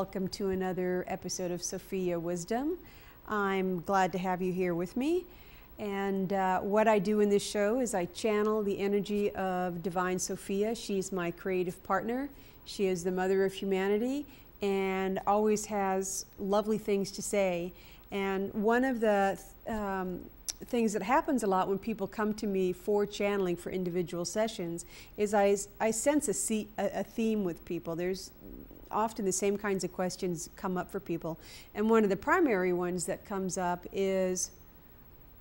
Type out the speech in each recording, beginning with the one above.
welcome to another episode of Sophia Wisdom. I'm glad to have you here with me. And what I do in this show is I channel the energy of Divine Sophia. She's my creative partner. She is the mother of humanity and always has lovely things to say. And one of the things that happens a lot when people come to me for channeling for individual sessions is I sense a theme with people. There's often the same kinds of questions come up for people. And one of the primary ones that comes up is,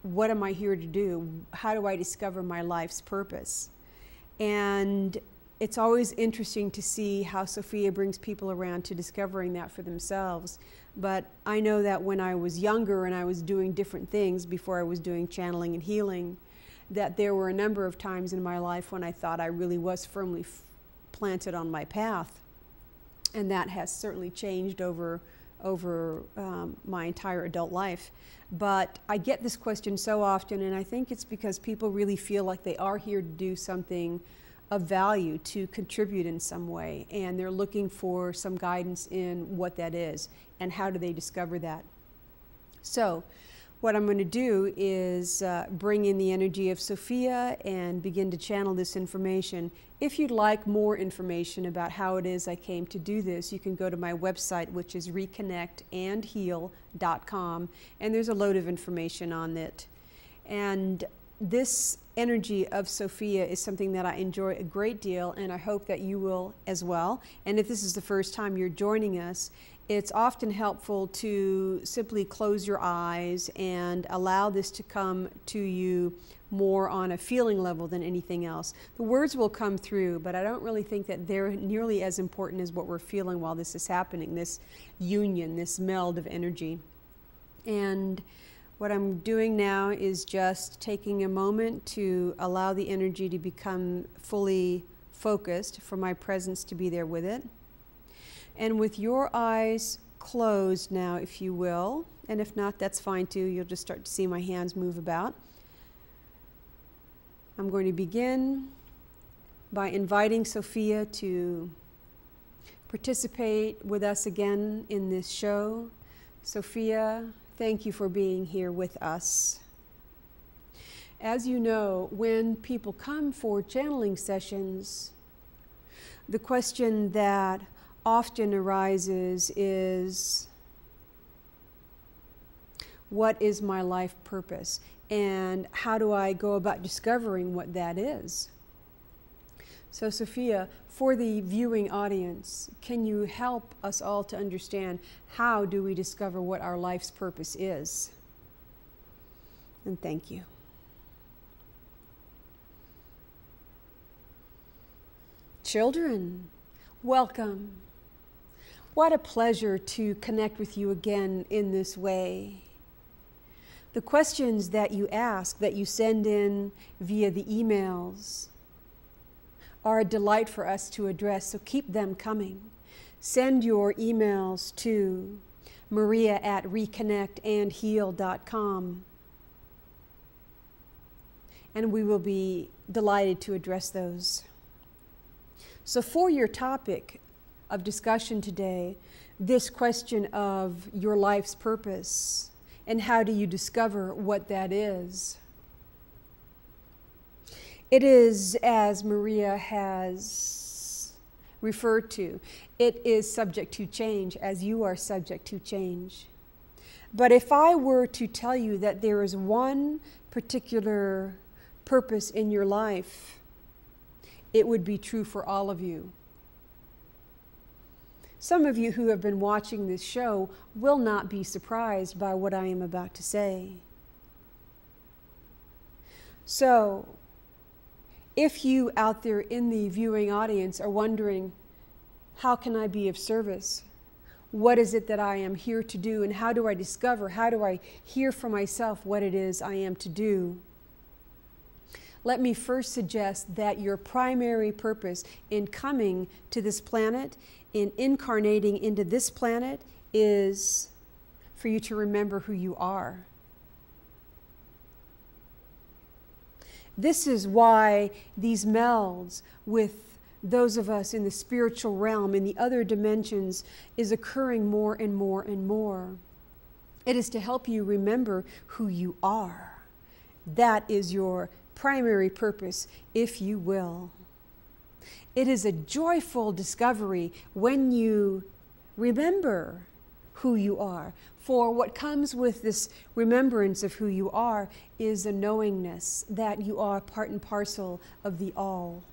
what am I here to do? How do I discover my life's purpose? And it's always interesting to see how Sophia brings people around to discovering that for themselves. But I know that when I was younger and I was doing different things before I was doing channeling and healing, that there were a number of times in my life when I thought I really was firmly planted on my path. And that has certainly changed over my entire adult life. But I get this question so often, and I think it's because people really feel like they are here to do something of value, to contribute in some way, and they're looking for some guidance in what that is and how do they discover that. So what I'm going to do is bring in the energy of Sophia and begin to channel this information. If you'd like more information about how it is I came to do this, you can go to my website, which is reconnectandheal.com, and there's a load of information on it. And this energy of Sophia is something that I enjoy a great deal, and I hope that you will as well. And if this is the first time you're joining us, it's often helpful to simply close your eyes and allow this to come to you more on a feeling level than anything else. The words will come through, but I don't really think that they're nearly as important as what we're feeling while this is happening, this union, this meld of energy. And what I'm doing now is just taking a moment to allow the energy to become fully focused, for my presence to be there with it. And with your eyes closed now, if you will, and if not, that's fine too. You'll just start to see my hands move about. I'm going to begin by inviting Sophia to participate with us again in this show. Sophia, thank you for being here with us. As you know, when people come for channeling sessions, the question that often arises is, what is my life purpose? And how do I go about discovering what that is? So Sophia, for the viewing audience, can you help us all to understand, how do we discover what our life's purpose is? And thank you. Children, welcome. What a pleasure to connect with you again in this way. The questions that you ask, that you send in via the emails, are a delight for us to address, so keep them coming. Send your emails to maria@reconnectandheal.com, and we will be delighted to address those. So for your topic of discussion today, this question of your life's purpose and how do you discover what that is. It is, as Maria has referred to, it is subject to change, as you are subject to change. But if I were to tell you that there is one particular purpose in your life, it would be true for all of you. Some of you who have been watching this show will not be surprised by what I am about to say. So, if you out there in the viewing audience are wondering, how can I be of service? What is it that I am here to do, and how do I discover, how do I hear for myself what it is I am to do? Let me first suggest that your primary purpose in coming to this planet, in incarnating into this planet, is for you to remember who you are. This is why these melds with those of us in the spiritual realm, in the other dimensions, is occurring more and more and more. It is to help you remember who you are. That is your primary purpose, if you will. It is a joyful discovery when you remember who you are. For what comes with this remembrance of who you are is a knowingness that you are part and parcel of the all.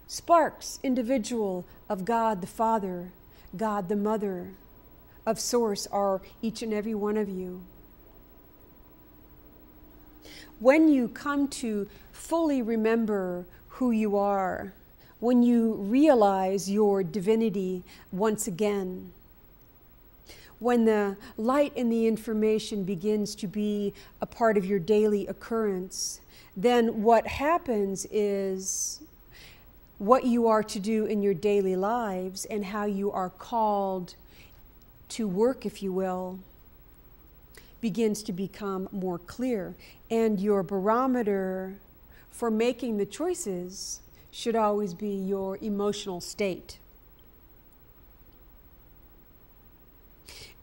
Sparks, individual of God the Father, God the Mother, of Source, are each and every one of you. When you come to fully remember who you are, when you realize your divinity once again, when the light and the information begins to be a part of your daily occurrence, then what happens is what you are to do in your daily lives and how you are called to work, if you will, begins to become more clear. And your barometer for making the choices should always be your emotional state.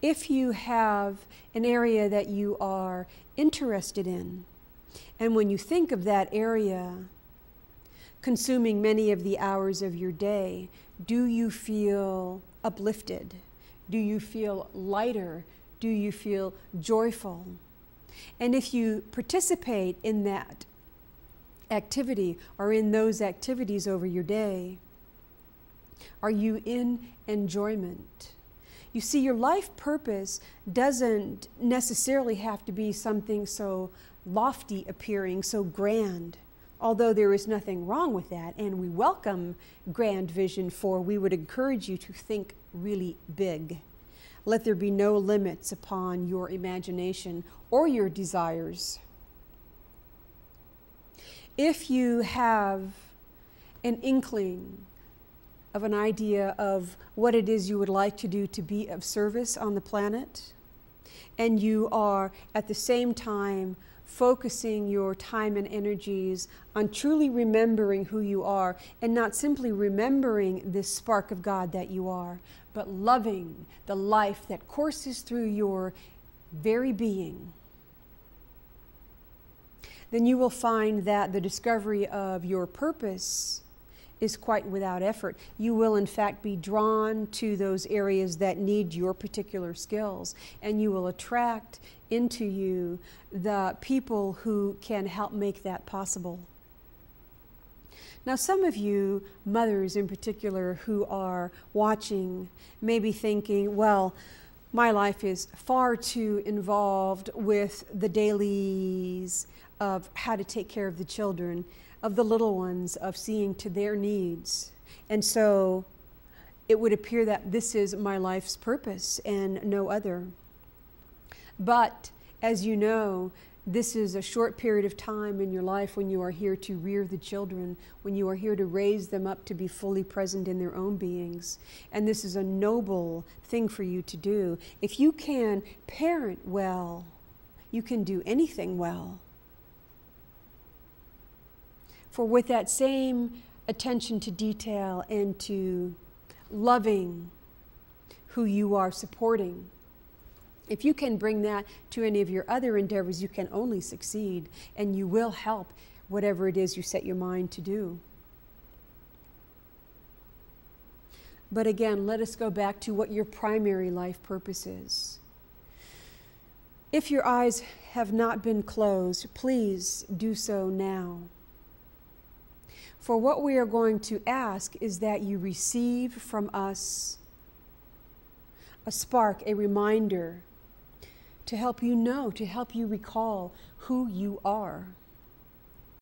If you have an area that you are interested in, and when you think of that area consuming many of the hours of your day, do you feel uplifted? Do you feel lighter? Do you feel joyful? And if you participate in that activity or in those activities over your day, are you in enjoyment? You see, your life purpose doesn't necessarily have to be something so lofty appearing, so grand, although there is nothing wrong with that, and we welcome grand vision, for we would encourage you to think really big. Let there be no limits upon your imagination or your desires. If you have an inkling of an idea of what it is you would like to do to be of service on the planet, and you are at the same time focusing your time and energies on truly remembering who you are, and not simply remembering this spark of God that you are, but loving the life that courses through your very being, then you will find that the discovery of your purpose is quite without effort. You will in fact be drawn to those areas that need your particular skills, and you will attract into you the people who can help make that possible. Now, some of you mothers in particular who are watching may be thinking, well, my life is far too involved with the dailies of how to take care of the children, of the little ones, of seeing to their needs. And so it would appear that this is my life's purpose and no other. But as you know, this is a short period of time in your life when you are here to rear the children, when you are here to raise them up to be fully present in their own beings. And this is a noble thing for you to do. If you can parent well, you can do anything well. For with that same attention to detail and to loving who you are supporting, if you can bring that to any of your other endeavors, you can only succeed, and you will help whatever it is you set your mind to do. But again, let us go back to what your primary life purpose is. If your eyes have not been closed, please do so now. For what we are going to ask is that you receive from us a spark, a reminder, to help you know, to help you recall who you are.